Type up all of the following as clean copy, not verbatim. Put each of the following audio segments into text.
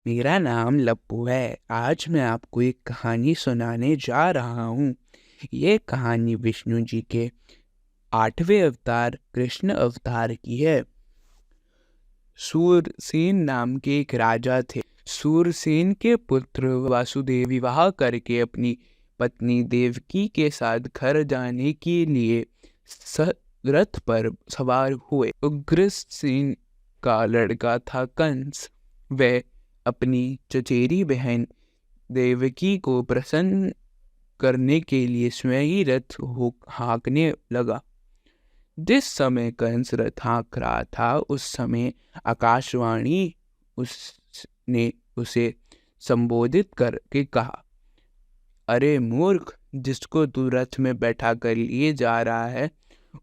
मेरा नाम लप्पू है। आज मैं आपको एक कहानी सुनाने जा रहा हूँ। ये कहानी विष्णु जी के 8वें अवतार कृष्ण अवतार की है। सूरसेन नाम के एक राजा थे। सूरसेन के पुत्र वासुदेव विवाह करके अपनी पत्नी देवकी के साथ घर जाने के लिए रथ पर सवार हुए। उग्रसेन का लड़का था कंस। वह अपनी चचेरी बहन देवकी को प्रसन्न करने के लिए स्वयं ही रथ हाँकने लगा। जिस समय कंस रथ हाँक रहा था उस समय आकाशवाणी उसने उसे संबोधित करके कहा, अरे मूर्ख, जिसको तू रथ में बैठा कर लिए जा रहा है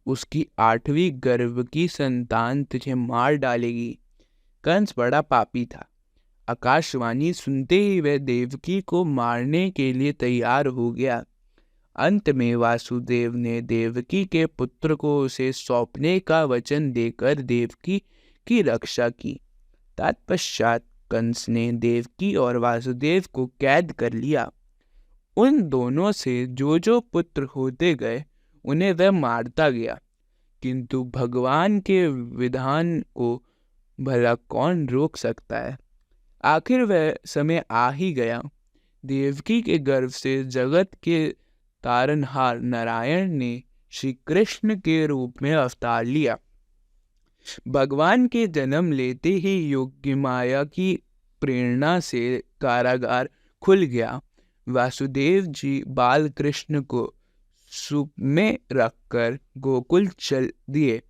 उसकी 8वीं गर्भ की संतान तुझे मार डालेगी। कंस बड़ा पापी था। आकाशवाणी सुनते ही वह देवकी को मारने के लिए तैयार हो गया। अंत में वासुदेव ने देवकी के पुत्र को उसे सौंपने का वचन देकर देवकी की रक्षा की। तत्पश्चात कंस ने देवकी और वासुदेव को कैद कर लिया। उन दोनों से जो जो पुत्र होते गए उन्हें वह मारता गया, किंतु भगवान के विधान को भला कौन रोक सकता है। आखिर वह समय आ ही गया। देवकी के गर्भ से जगत के तारनहार नारायण ने श्री कृष्ण के रूप में अवतार लिया। भगवान के जन्म लेते ही योग्य माया की प्रेरणा से कारागार खुल गया। वासुदेव जी बाल कृष्ण को सूप में रखकर गोकुल चल दिए।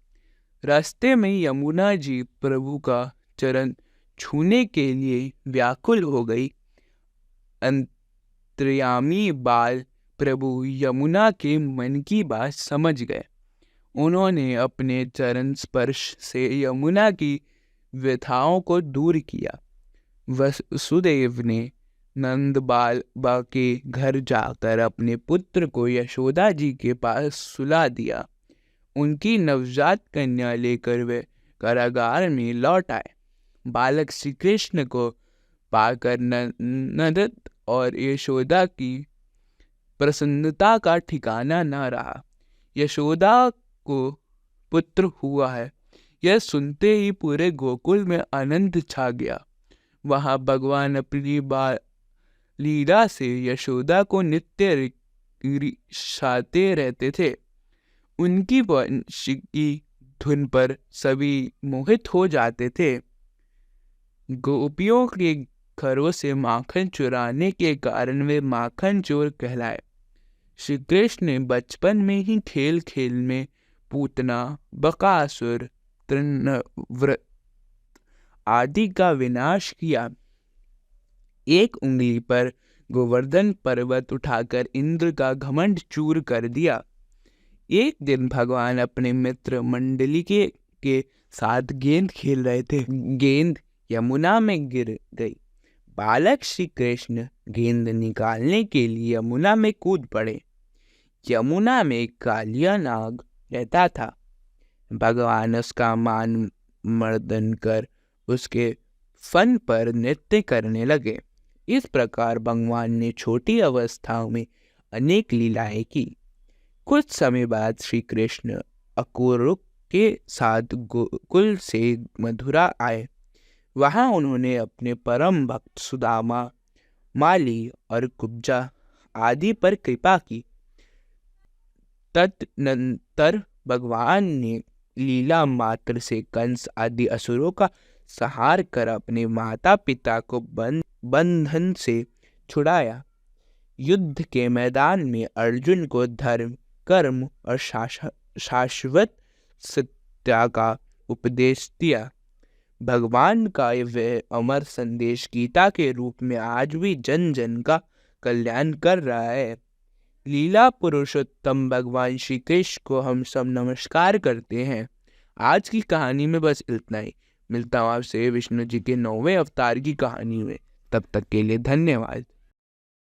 रास्ते में यमुना जी प्रभु का चरण छूने के लिए व्याकुल हो गई। अंतर्यामी बाल प्रभु यमुना के मन की बात समझ गए। उन्होंने अपने चरण स्पर्श से यमुना की व्यथाओं को दूर किया। वसुदेव ने नंद बाबा के घर जाकर अपने पुत्र को यशोदा जी के पास सुला दिया। उनकी नवजात कन्या लेकर वे कारागार में लौट आए। बालक श्री कृष्ण को पाकर नंद और यशोदा की प्रसन्नता का ठिकाना न रहा। यशोदा को पुत्र हुआ है, यह सुनते ही पूरे गोकुल में आनंद छा गया। वहां भगवान अपनी लीला से यशोदा को नित्य रिझाते रहते थे। उनकी वंशी की धुन पर सभी मोहित हो जाते थे। गोपियों के घरों से माखन चुराने के कारण वे माखन चोर कहलाए। श्री कृष्ण ने बचपन में ही खेल खेल में पूतना, बकासुर, तृणव्रत आदि का विनाश किया। एक उंगली पर गोवर्धन पर्वत उठाकर इंद्र का घमंड चूर कर दिया। एक दिन भगवान अपने मित्र मंडली के साथ गेंद खेल रहे थे। गेंद यमुना में गिर गई। बालक श्री कृष्ण गेंद निकालने के लिए यमुना में कूद पड़े। यमुना में कालिया नाग रहता था। भगवान उसका मान मर्दन कर उसके फन पर नृत्य करने लगे। इस प्रकार भगवान ने छोटी अवस्थाओं में अनेक लीलाएं की। कुछ समय बाद श्री कृष्ण अकुरुक के साथ गोकुल से मथुरा आए। वहां उन्होंने अपने परम भक्त सुदामा, माली और कुब्जा आदि पर कृपा की। तदनंतर भगवान ने लीला मात्र से कंस आदि असुरों का संहार कर अपने माता पिता को बंधन से छुड़ाया। युद्ध के मैदान में अर्जुन को धर्म, कर्म और शाश्वत सत्य का उपदेश दिया। भगवान का वह अमर संदेश गीता के रूप में आज भी जन जन का कल्याण कर रहा है। लीला पुरुषोत्तम भगवान श्री कृष्ण को हम सब नमस्कार करते हैं। आज की कहानी में बस इतना ही। मिलता हूँ आपसे विष्णु जी के 9वें अवतार की कहानी में। तब तक के लिए धन्यवाद।